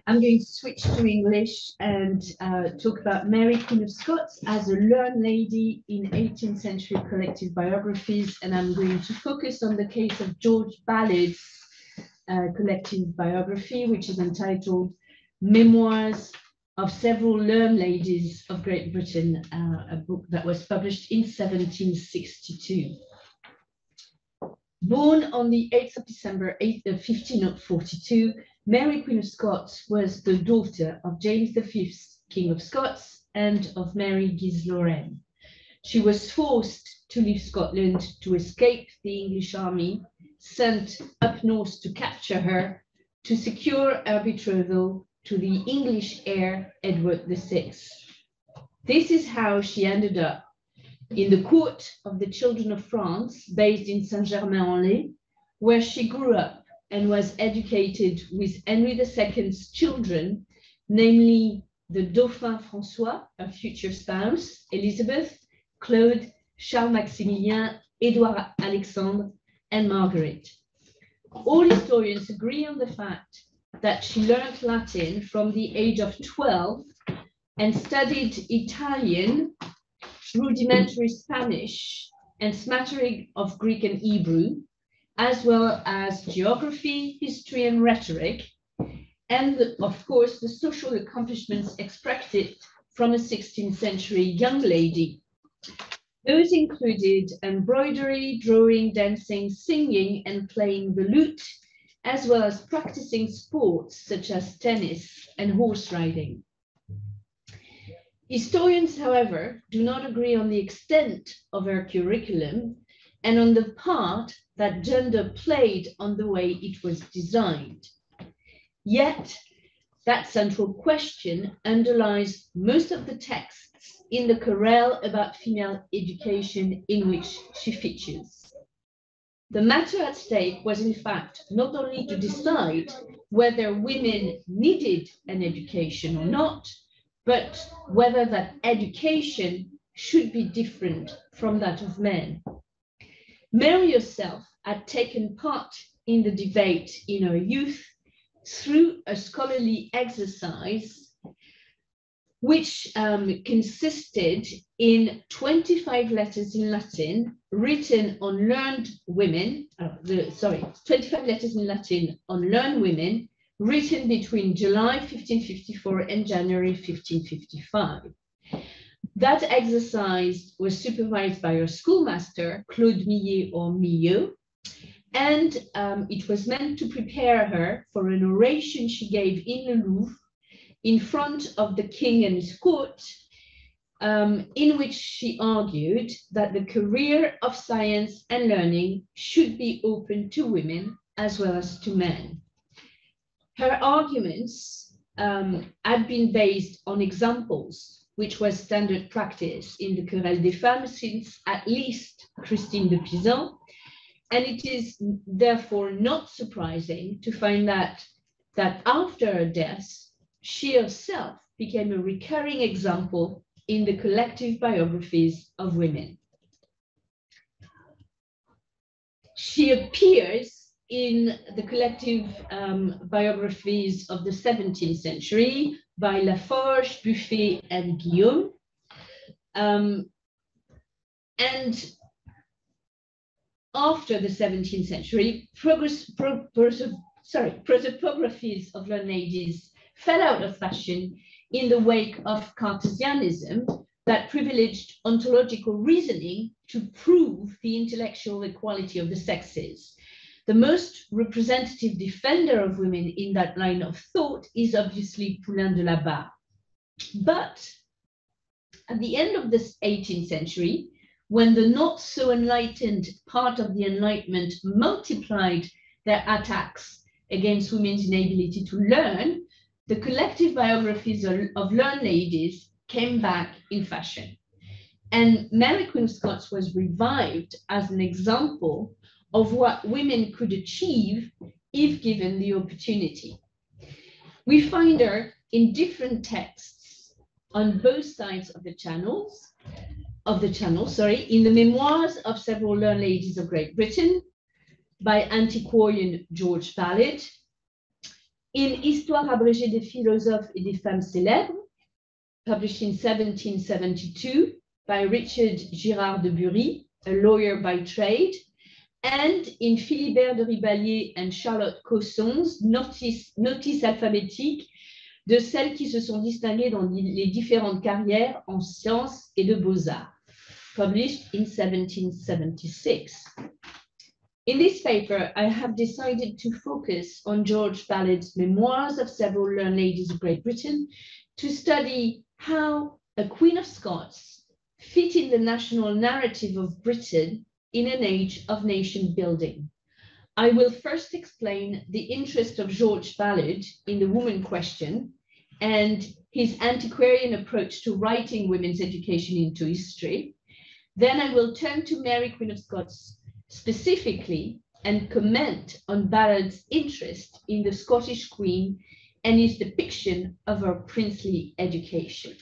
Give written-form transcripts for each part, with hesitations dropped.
I'm going to switch to English and talk about Mary Queen of Scots as a learned lady in 18th century collective biographies. And I'm going to focus on the case of George Ballard's collective biography, which is entitled Memoirs of Several Learned Ladies of Great Britain, a book that was published in 1762. Born on the 8th of December 1542, Mary Queen of Scots was the daughter of James V, King of Scots, and of Mary Guise-Lorraine. She was forced to leave Scotland to escape the English army, sent up north to capture her, to secure her betrothal to the English heir Edward VI. This is how she ended up in the court of the Children of France, based in Saint-Germain-en-Laye, where she grew up and was educated with Henry II's children, namely the Dauphin François, her future spouse, Elizabeth, Claude, Charles-Maximilien, Edouard Alexandre, and Margaret. All historians agree on the fact that she learned Latin from the age of 12 and studied Italian, rudimentary Spanish, and smattering of Greek and Hebrew, as well as geography, history, and rhetoric, and of course the social accomplishments expected from a 16th century young lady. Those included embroidery, drawing, dancing, singing, and playing the lute, as well as practicing sports such as tennis and horse riding. Historians, however, do not agree on the extent of her curriculum and on the part that gender played on the way it was designed. Yet, that central question underlies most of the texts in the chorale about female education in which she features. The matter at stake was, in fact, not only to decide whether women needed an education or not, but whether that education should be different from that of men. Mary herself had taken part in the debate in her youth through a scholarly exercise which consisted in 25 letters in Latin written on learned women, 25 letters in Latin on learned women, written between July 1554 and January 1555. That exercise was supervised by her schoolmaster, Claude Millet or Millot, and it was meant to prepare her for an oration she gave in the Louvre in front of the king and his court, in which she argued that the career of science and learning should be open to women as well as to men. Her arguments had been based on examples, which was standard practice in the Querelle des Femmes since at least Christine de Pisan, and it is therefore not surprising to find that after her death, she herself became a recurring example in the collective biographies of women. She appears in the collective biographies of the 17th century by Laforge, Buffet, and Guillaume. And after the 17th century, prosopographies of learned ladies fell out of fashion in the wake of Cartesianism that privileged ontological reasoning to prove the intellectual equality of the sexes. The most representative defender of women in that line of thought is obviously Poulain de la Barre. But at the end of the 18th century, when the not so enlightened part of the Enlightenment multiplied their attacks against women's inability to learn, the collective biographies of learned ladies came back in fashion. And Mary Queen of Scots was revived as an example of what women could achieve if given the opportunity. We find her in different texts on both sides of the channel, in the Memoirs of Several Learned Ladies of Great Britain by antiquarian George Ballard, in Histoire abrégée des philosophes et des femmes célèbres, published in 1772 by Richard Girard de Bury, a lawyer by trade, and in Philibert de Ribalier and Charlotte Cosson's Notice alphabétique de celles qui se sont distinguées dans les différentes carrières en sciences et de beaux-arts, published in 1776. In this paper, I have decided to focus on George Ballard's Memoirs of Several Learned Ladies of Great Britain to study how a Queen of Scots fit in the national narrative of Britain in an age of nation building. I will first explain the interest of George Ballard in the woman question and his antiquarian approach to writing women's education into history. Then I will turn to Mary, Queen of Scots specifically and comment on Ballard's interest in the Scottish Queen and his depiction of her princely education.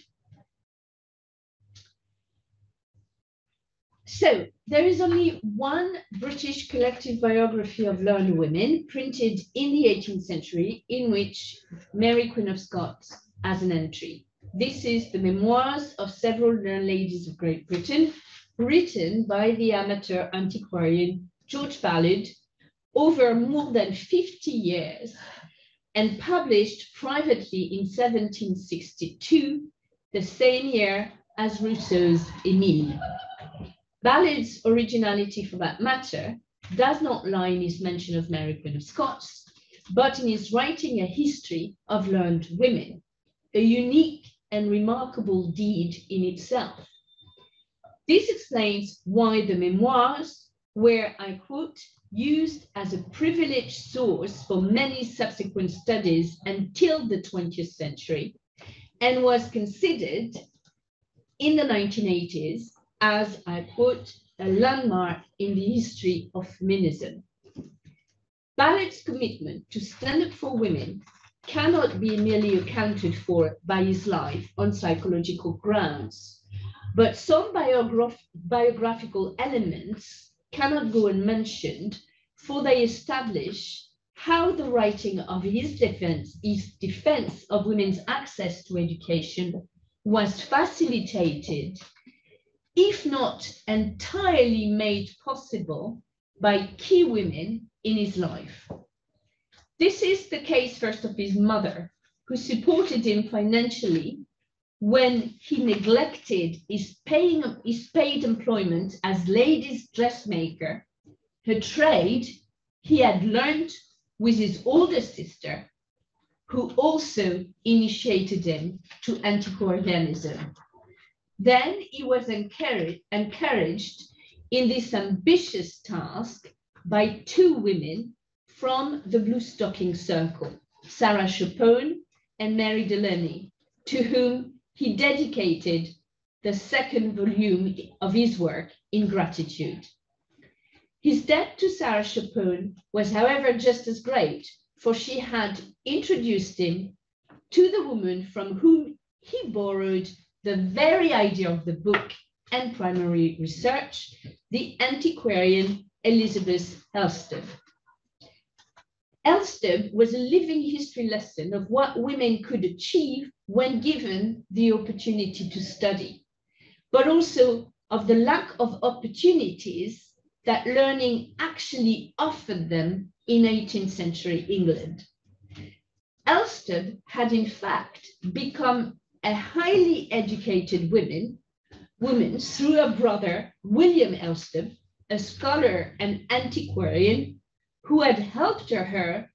So there is only one British collective biography of learned women printed in the 18th century in which Mary, Queen of Scots has an entry. This is the Memoirs of Several Learned Ladies of Great Britain, written by the amateur antiquarian George Ballard over more than 50 years and published privately in 1762, the same year as Rousseau's Émile. Ballard's originality, for that matter, does not lie in his mention of Mary, Queen of Scots, but in his writing a history of learned women, a unique and remarkable deed in itself. This explains why the memoirs were, I quote, used as a privileged source for many subsequent studies until the 20th century, and was considered in the 1980s as, I quote, a landmark in the history of feminism. Ballard's commitment to stand up for women cannot be merely accounted for by his life on psychological grounds. But some biographical elements cannot go unmentioned, for they establish how the writing of his defense of women's access to education was facilitated, if not entirely made possible, by key women in his life. This is the case first of his mother, who supported him financially when he neglected his paid employment as ladies' dressmaker, her trade he had learned with his older sister, who also initiated him to antiquarianism. Then he was encouraged in this ambitious task by two women from the Blue Stocking Circle, Sarah Chapone and Mary Delaney, to whom he dedicated the second volume of his work in gratitude. His debt to Sarah Chapone was, however, just as great, for she had introduced him to the woman from whom he borrowed the very idea of the book and primary research, the antiquarian Elizabeth Elstob. Elstob was a living history lesson of what women could achieve when given the opportunity to study, but also of the lack of opportunities that learning actually offered them in 18th century England. Elstob had in fact become a highly educated woman through her brother, William Elstob, a scholar and antiquarian who had helped her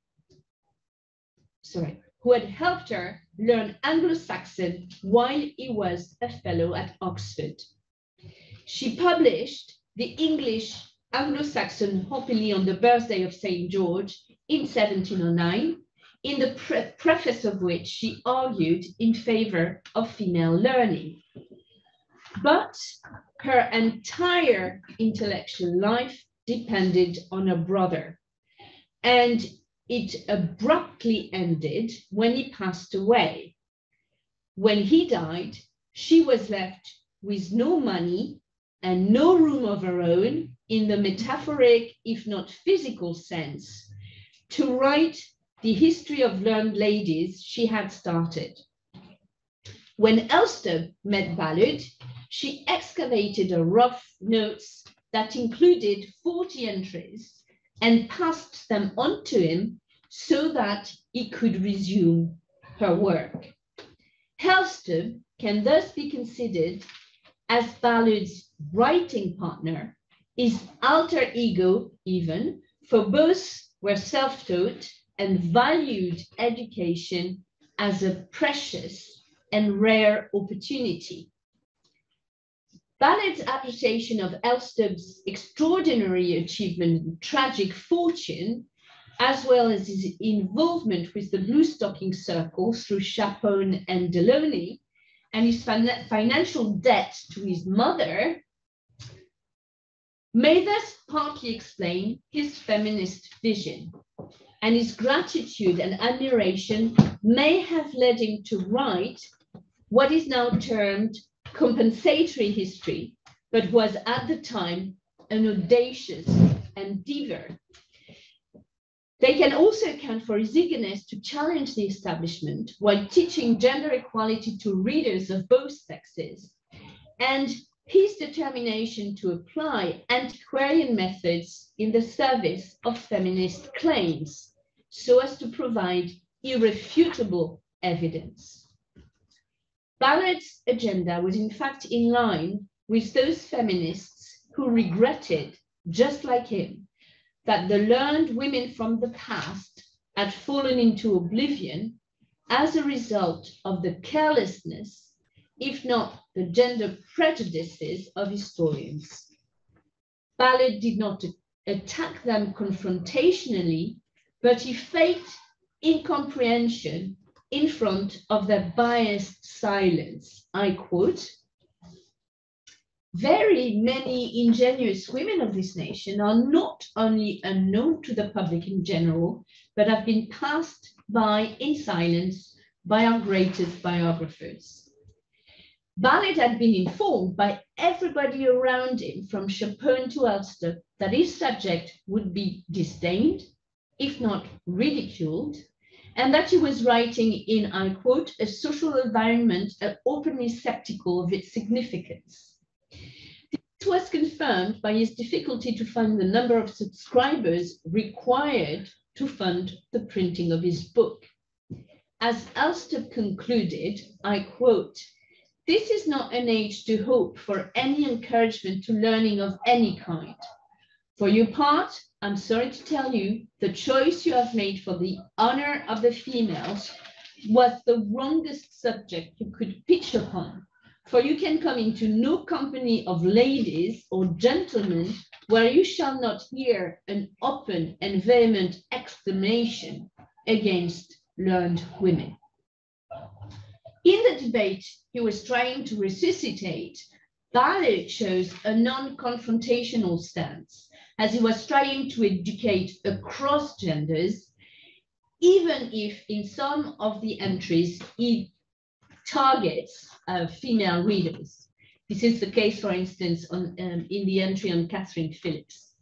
learn Anglo-Saxon while he was a fellow at Oxford. She published the English Anglo-Saxon Homily on the birthday of St. George in 1709, in the preface of which she argued in favor of female learning. But her entire intellectual life depended on her brother, and it abruptly ended when he passed away. When he died, she was left with no money and no room of her own, in the metaphoric, if not physical sense, to write the history of learned ladies she had started. When Elstob met Ballard, she excavated a rough notes that included 40 entries and passed them on to him so that he could resume her work. Elstob can thus be considered as Ballard's writing partner, his alter ego even, for both were self-taught and valued education as a precious and rare opportunity. Ballard's appreciation of Elstob's extraordinary achievement and tragic fortune, as well as his involvement with the Blue Stocking Circle through Chapone and Delaunay, and his financial debt to his mother, may thus partly explain his feminist vision, and his gratitude and admiration may have led him to write what is now termed compensatory history, but was at the time an audacious endeavor. They can also account for his eagerness to challenge the establishment while teaching gender equality to readers of both sexes, and his determination to apply antiquarian methods in the service of feminist claims so as to provide irrefutable evidence. Ballard's agenda was in fact in line with those feminists who regretted, just like him, that the learned women from the past had fallen into oblivion as a result of the carelessness, if not the gender prejudices of historians. Ballard did not attack them confrontationally, but he faked incomprehension in front of their biased silence. I quote, "Very many ingenious women of this nation are not only unknown to the public in general, but have been passed by in silence by our greatest biographers." Ballard had been informed by everybody around him, from Chapone to Elstob, that his subject would be disdained, if not ridiculed, and that he was writing in, I quote, "a social environment openly skeptical of its significance." This was confirmed by his difficulty to find the number of subscribers required to fund the printing of his book. As Elstob concluded, I quote, "This is not an age to hope for any encouragement to learning of any kind. For your part, I'm sorry to tell you, the choice you have made for the honor of the females was the wrongest subject you could pitch upon, for you can come into no company of ladies or gentlemen where you shall not hear an open and vehement exclamation against learned women." In the debate he was trying to resuscitate, Ballard chose a non-confrontational stance, as he was trying to educate across genders, even if in some of the entries he targets female readers. This is the case, for instance, in the entry on Catherine Phillips.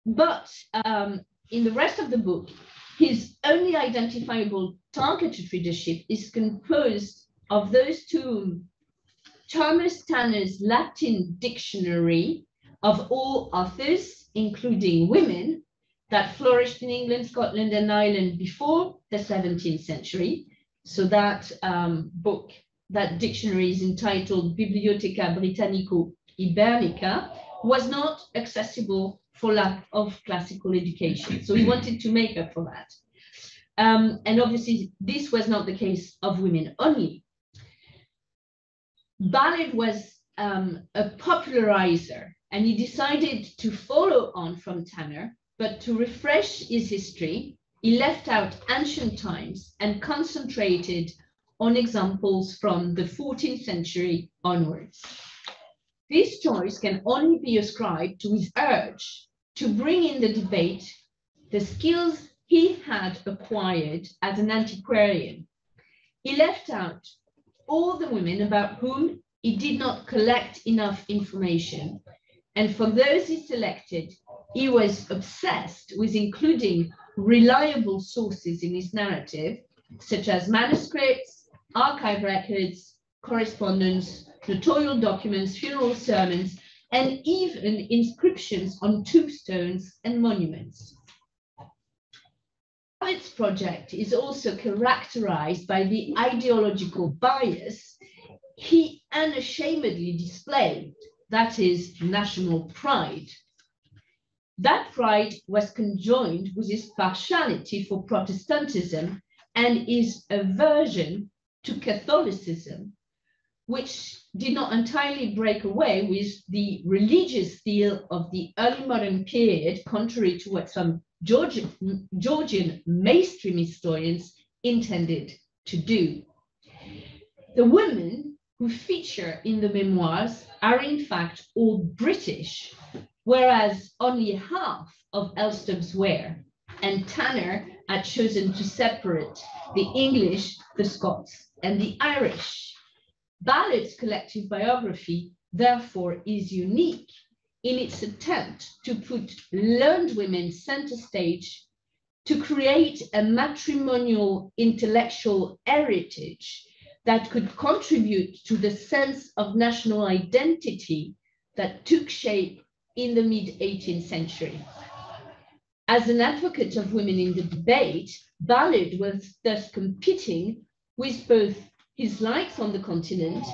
But in the rest of the book, his only identifiable targeted readership is composed of those to whom Thomas Tanner's Latin dictionary of all authors, including women, that flourished in England, Scotland, and Ireland before the 17th century. So that book, that dictionary is entitled Bibliotheca Britannico-Hibernica, was not accessible for lack of classical education. So he wanted to make up for that. And obviously, this was not the case of women only. Ballard was a popularizer, and he decided to follow on from Tanner, but to refresh his history, he left out ancient times and concentrated on examples from the 14th century onwards. This choice can only be ascribed to his urge to bring in the debate the skills he had acquired as an antiquarian. He left out all the women about whom he did not collect enough information, And for those he selected, he was obsessed with including reliable sources in his narrative, such as manuscripts, archive records, correspondence, notarial documents, funeral sermons, and even inscriptions on tombstones and monuments. Ballard's project is also characterized by the ideological bias he unashamedly displayed, that is, national pride. That pride was conjoined with his partiality for Protestantism and his aversion to Catholicism, which did not entirely break away with the religious zeal of the early modern period, contrary to what some Georgian mainstream historians intended to do. The women who feature in the memoirs are in fact all British, whereas only half of Elstobb's were, and Tanner had chosen to separate the English, the Scots, and the Irish. Ballard's collective biography, therefore, is unique in its attempt to put learned women center stage, to create a matrimonial intellectual heritage that could contribute to the sense of national identity that took shape in the mid-18th century. As an advocate of women in the debate, Ballard was thus competing with both his likes on the continent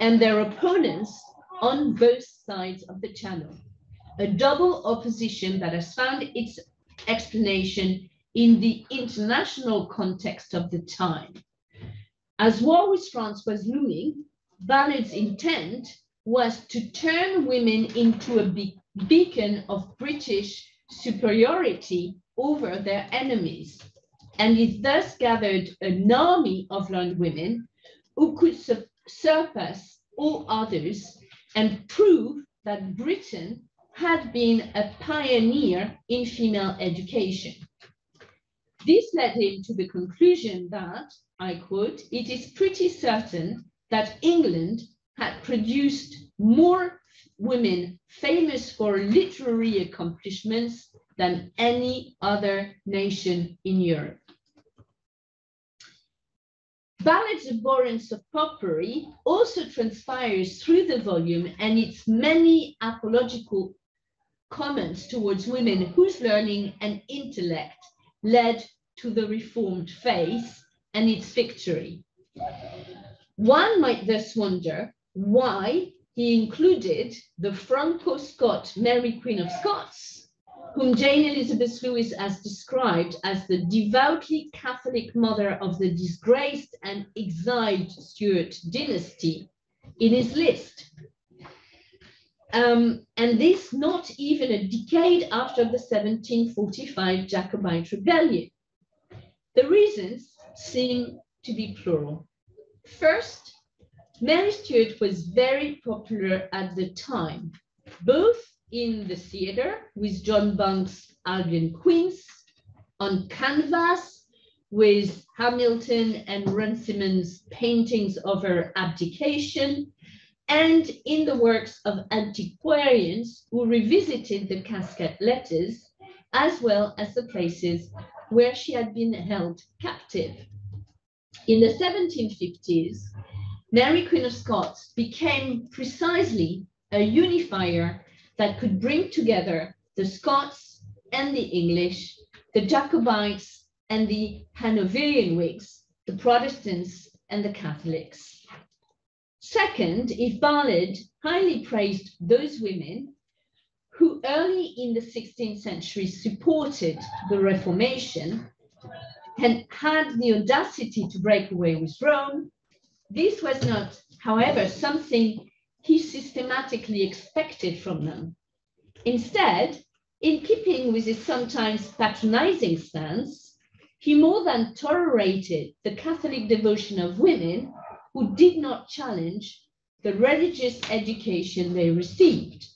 and their opponents on both sides of the Channel, a double opposition that has found its explanation in the international context of the time. As war with France was looming, Ballard's intent was to turn women into a beacon of British superiority over their enemies, and he thus gathered an army of learned women who could surpass all others and prove that Britain had been a pioneer in female education. This led him to the conclusion that, I quote, "It is pretty certain that England had produced more women famous for literary accomplishments than any other nation in Europe." Ballard's abhorrence of popery also transpires through the volume and its many apological comments towards women whose learning and intellect led to the Reformed faith and its victory. One might thus wonder why he included the Franco-Scot Mary Queen of Scots, whom Jane Elizabeth Lewis has described as the devoutly Catholic mother of the disgraced and exiled Stuart dynasty, in his list. And this not even a decade after the 1745 Jacobite rebellion. The reasons seem to be plural. First, Mary Stuart was very popular at the time, both in the theatre with John Bunce's Albion Queens, on canvas with Hamilton and Runciman's paintings of her abdication, and in the works of antiquarians who revisited the Casket letters, as well as the places where she had been held captive. In the 1750s, Mary Queen of Scots became precisely a unifier that could bring together the Scots and the English, the Jacobites and the Hanoverian Whigs, the Protestants and the Catholics. Second, if Ballard highly praised those women who early in the 16th century supported the Reformation and had the audacity to break away with Rome, this was not, however, something he systematically expected from them. Instead, in keeping with his sometimes patronizing stance, he more than tolerated the Catholic devotion of women who did not challenge the religious education they received.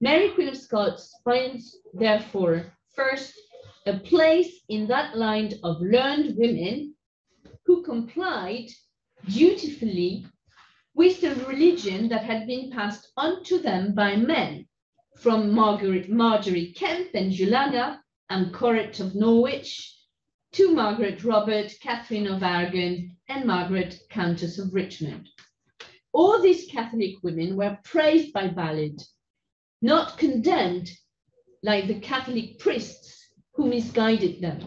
Mary Queen of Scots finds, therefore, first, a place in that line of learned women who complied dutifully with the religion that had been passed on to them by men, from Marjorie Kemp and Julana and Corret of Norwich, to Margaret Robert, Catherine of Aragon, and Margaret, Countess of Richmond. All these Catholic women were praised by Ballard, not condemned like the Catholic priests who misguided them.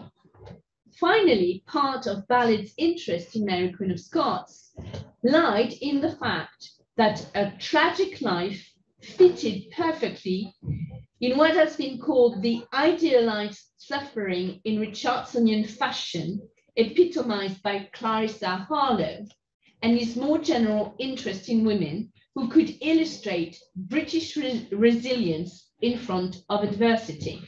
Finally, part of Ballard's interest in Mary Queen of Scots lied in the fact that a tragic life fitted perfectly in what has been called the idealized suffering in Richardsonian fashion, epitomized by Clarissa Harlowe, and his more general interest in women who could illustrate British resilience in front of adversity.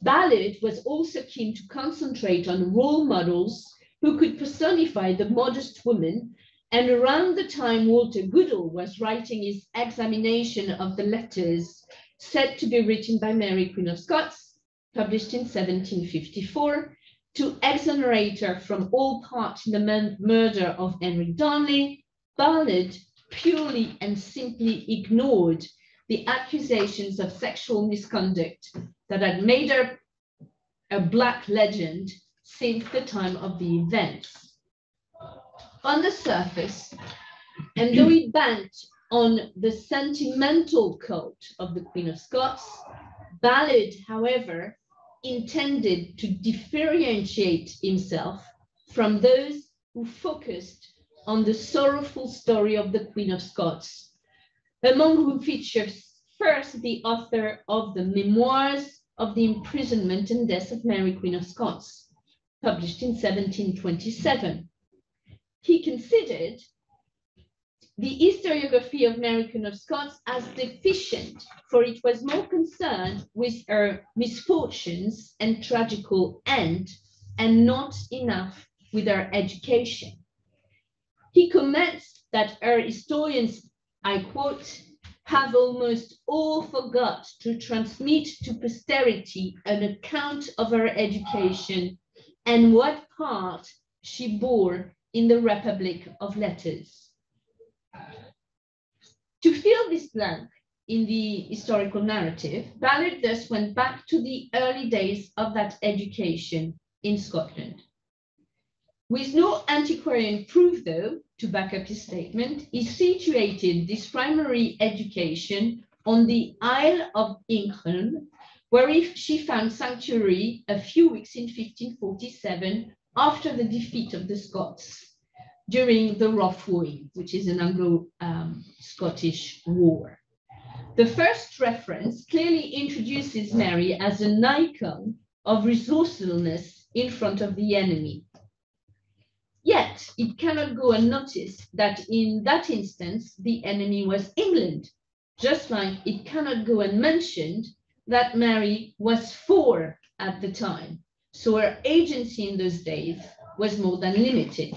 Ballard was also keen to concentrate on role models who could personify the modest woman, and around the time Walter Goodall was writing his examination of the letters said to be written by Mary Queen of Scots, published in 1754, to exonerate her from all part in the murder of Henry Darnley, Ballard purely and simply ignored the accusations of sexual misconduct that had made her a Black legend since the time of the events. On the surface, and though he banked on the sentimental cult of the Queen of Scots, Ballard, however, intended to differentiate himself from those who focused on the sorrowful story of the Queen of Scots, among whom features first the author of the Memoirs of the Imprisonment and Death of Mary Queen of Scots, published in 1727. He considered the historiography of Mary Queen of Scots as deficient, for it was more concerned with her misfortunes and tragical end, and not enough with her education. He comments that her historians, I quote, have almost all forgot to transmit to posterity an account of her education and what part she bore in the Republic of Letters. To fill this blank in the historical narrative, Ballard thus went back to the early days of that education in Scotland. With no antiquarian proof, though, to back up his statement, he situated this primary education on the Isle of Inchelm, where she found sanctuary a few weeks in 1547 after the defeat of the Scots during the Rough Wooing, which is an Anglo-Scottish war. The first reference clearly introduces Mary as an icon of resourcefulness in front of the enemy. Yet, it cannot go unnoticed that in that instance, the enemy was England, just like it cannot go unmentioned that Mary was 4 at the time, so her agency in those days was more than limited.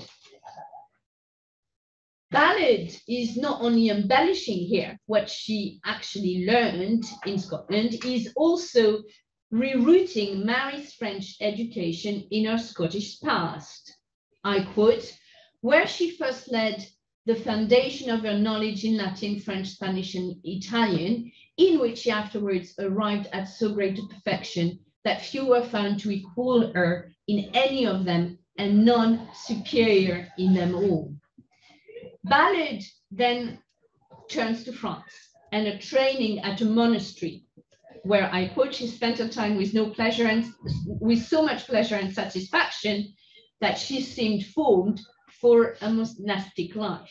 Ballard is not only embellishing here what she actually learned in Scotland, he is also rerouting Mary's French education in her Scottish past. I quote, where she first laid the foundation of her knowledge in Latin, French, Spanish, and Italian, in which she afterwards arrived at so great a perfection that few were found to equal her in any of them, and none superior in them all. Ballard then turns to France and a training at a monastery, where I quote, she spent her time with so much pleasure and satisfaction that she seemed formed for a monastic life.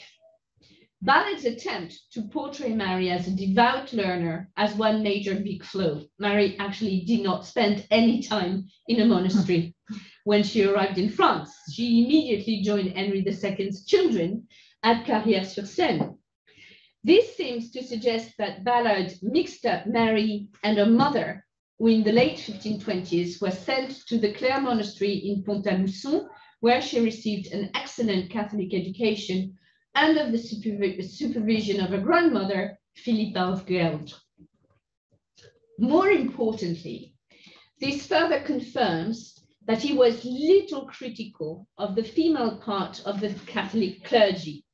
Ballard's attempt to portray Mary as a devout learner as one major big flaw. Mary actually did not spend any time in a monastery when she arrived in France. She immediately joined Henry II's children at Carrière-sur-Seine. This seems to suggest that Ballard mixed up Mary and her mother, who in the late 1520s was sent to the Clare Monastery in Pont-à-Mousson, where she received an excellent Catholic education under the supervision of her grandmother, Philippa of Gueldre. More importantly, this further confirms that he was little critical of the female part of the Catholic clergy,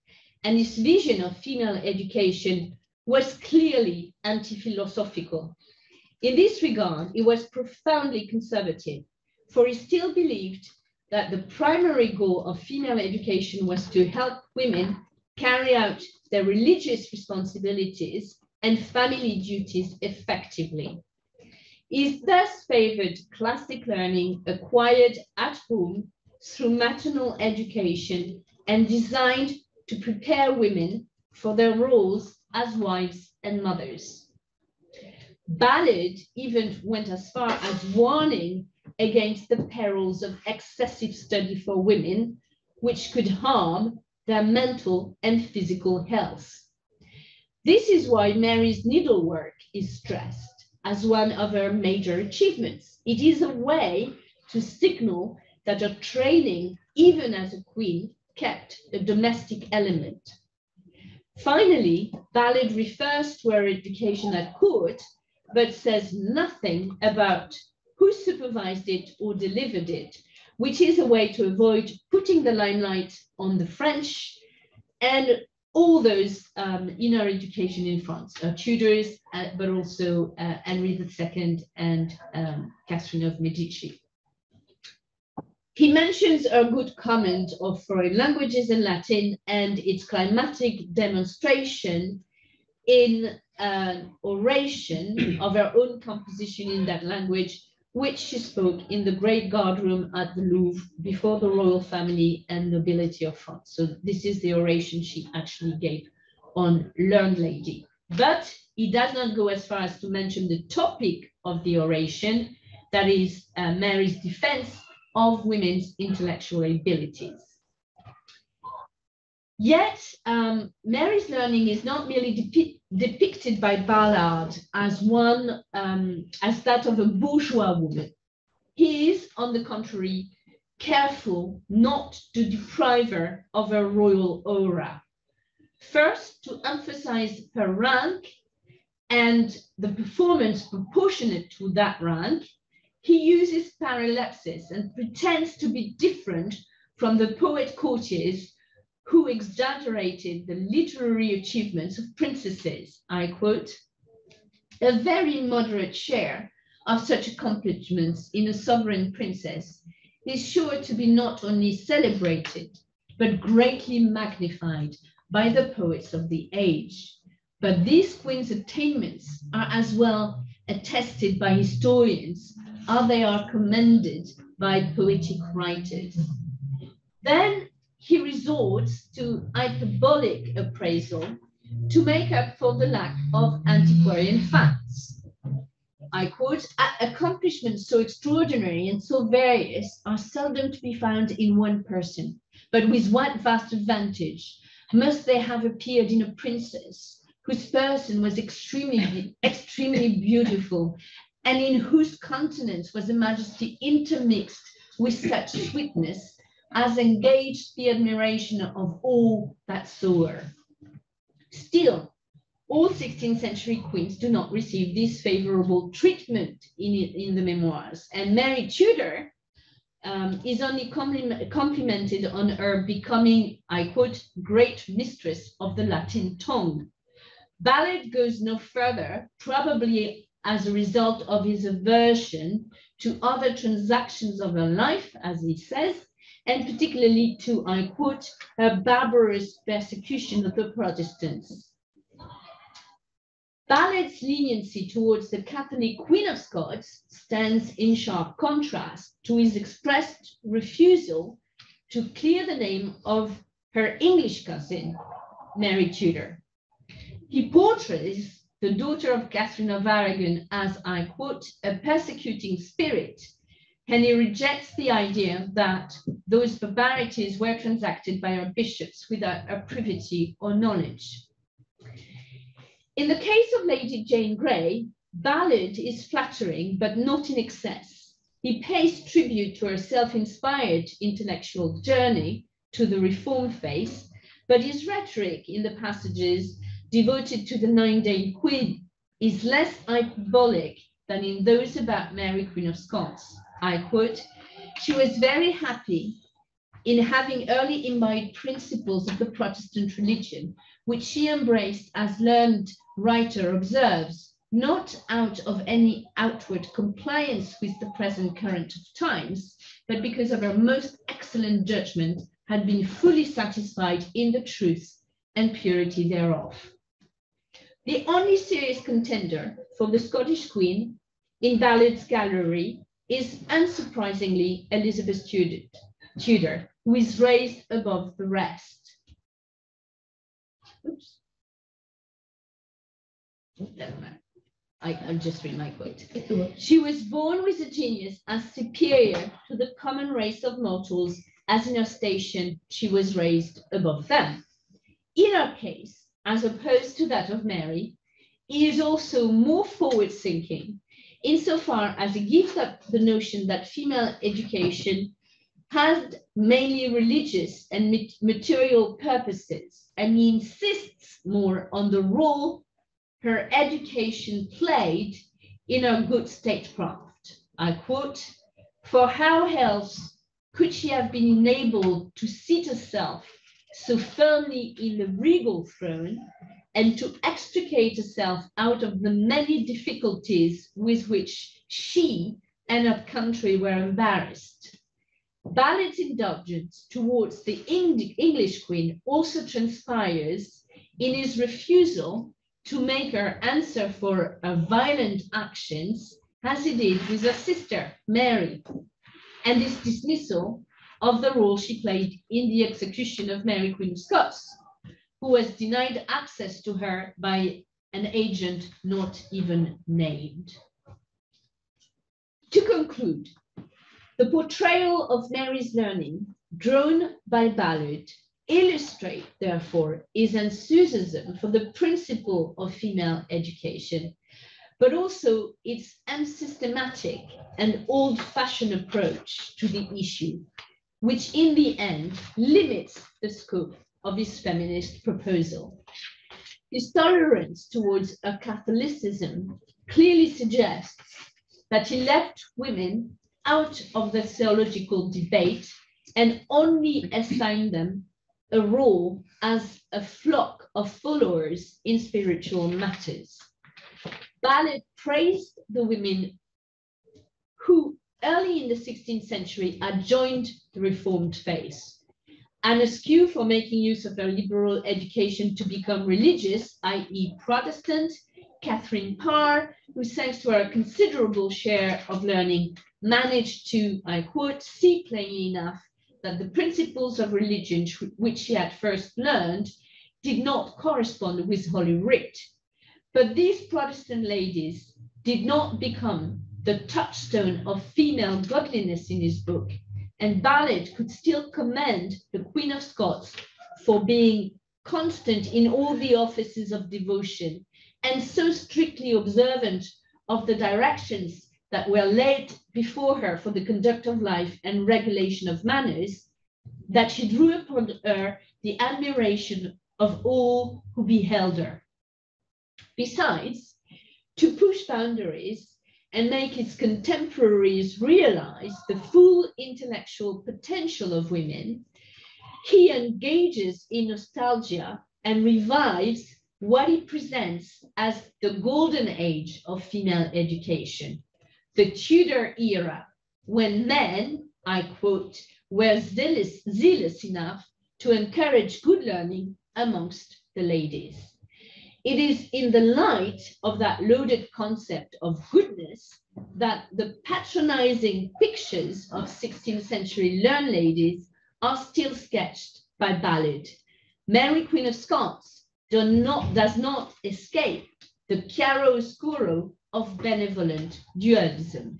and his vision of female education was clearly anti-philosophical. In this regard, he was profoundly conservative, for he still believed that the primary goal of female education was to help women carry out their religious responsibilities and family duties effectively. He thus favored classic learning acquired at home through maternal education and designed to prepare women for their roles as wives and mothers. Ballard even went as far as warning against the perils of excessive study for women, which could harm their mental and physical health. This is why Mary's needlework is stressed as one of her major achievements. It is a way to signal that her training, even as a queen, kept a domestic element. Finally, Ballard refers to her education at court, but says nothing about who supervised it or delivered it, which is a way to avoid putting the limelight on the French and all those in her education in France, Tudors, but also Henry II and Catherine of Medici. He mentions a good comment of foreign languages and Latin and its climatic demonstration in an oration of her own composition in that language, which she spoke in the Great Guardroom at the Louvre before the royal family and nobility of France. So this is the oration she actually gave on Learned Lady. But he does not go as far as to mention the topic of the oration, that is Mary's defense of women's intellectual abilities. Yet, Mary's learning is not merely depicted by Ballard as as that of a bourgeois woman. He is, on the contrary, careful not to deprive her of her royal aura. First, to emphasize her rank and the performance proportionate to that rank, he uses parallexis and pretends to be different from the poet courtiers who exaggerated the literary achievements of princesses. I quote, "A very moderate share of such accomplishments in a sovereign princess is sure to be not only celebrated, but greatly magnified by the poets of the age. But these queen's attainments are as well attested by historians as they are commended by poetic writers." Then he resorts to hyperbolic appraisal to make up for the lack of antiquarian facts. I quote, "Accomplishments so extraordinary and so various are seldom to be found in one person, but with what vast advantage must they have appeared in a princess whose person was extremely beautiful, and in whose countenance was a majesty intermixed with such sweetness as engaged the admiration of all that saw her." Still, all 16th century queens do not receive this favorable treatment in the memoirs, and Mary Tudor is only complimented on her becoming, I quote, "great mistress of the Latin tongue." Ballard goes no further, probably as a result of his aversion to other transactions of her life, as he says, and particularly to, I quote, "her barbarous persecution of the Protestants." Ballard's leniency towards the Catholic Queen of Scots stands in sharp contrast to his expressed refusal to clear the name of her English cousin, Mary Tudor. He portrays the daughter of Catherine of Aragon as, I quote, "a persecuting spirit," and he rejects the idea that those barbarities were transacted by our bishops without her privity or knowledge. In the case of Lady Jane Grey, Ballard is flattering, but not in excess. He pays tribute to her self-inspired intellectual journey to the Reformed faith, but his rhetoric in the passages devoted to the Nine-Day Queen is less hyperbolic than in those about Mary, Queen of Scots. I quote, "She was very happy in having early imbibed principles of the Protestant religion, which she embraced as learned writer observes, not out of any outward compliance with the present current of times, but because of her most excellent judgment had been fully satisfied in the truth and purity thereof. The only serious contender for the Scottish Queen in Ballard's gallery is, unsurprisingly, Elizabeth Tudor, who is raised above the rest. Oops. Never mind. I'll just read my quote. She was born with a genius as superior to the common race of mortals as in her station she was raised above them. In her case, as opposed to that of Mary, he is also more forward-thinking insofar as he gives up the notion that female education had mainly religious and material purposes, and he insists more on the role her education played in her good statecraft. I quote, "For how else could she have been enabled to seat herself so firmly in the regal throne and to extricate herself out of the many difficulties with which she and her country were embarrassed?" Ballard's indulgence towards the English Queen also transpires in his refusal to make her answer for her violent actions, as he did with her sister, Mary, and his dismissal of the role she played in the execution of Mary, Queen of Scots, who was denied access to her by an agent not even named. To conclude, the portrayal of Mary's learning drawn by Ballard illustrate, therefore, his enthusiasm for the principle of female education, but also its unsystematic and old-fashioned approach to the issue, which in the end limits the scope of his feminist proposal. His tolerance towards a Catholicism clearly suggests that he left women out of the theological debate and only assigned them a role as a flock of followers in spiritual matters. Ballard praised the women who early in the 16th century had joined the Reformed faith. Anna Skew for making use of her liberal education to become religious, i.e. Protestant, Catherine Parr, who thanks to her considerable share of learning managed to, I quote, see plainly enough that the principles of religion which she had first learned did not correspond with Holy Writ. But these Protestant ladies did not become the touchstone of female godliness in his book, and Ballard could still commend the Queen of Scots for being constant in all the offices of devotion and so strictly observant of the directions that were laid before her for the conduct of life and regulation of manners, that she drew upon her the admiration of all who beheld her. Besides, to push boundaries and make his contemporaries realize the full intellectual potential of women, he engages in nostalgia and revives what he presents as the golden age of female education, the Tudor era, when men, I quote, were zealous enough to encourage good learning amongst the ladies. It is in the light of that loaded concept of goodness that the patronizing pictures of 16th century learned ladies are still sketched by Ballard. Mary, Queen of Scots, does not escape the chiaroscuro of benevolent dualism.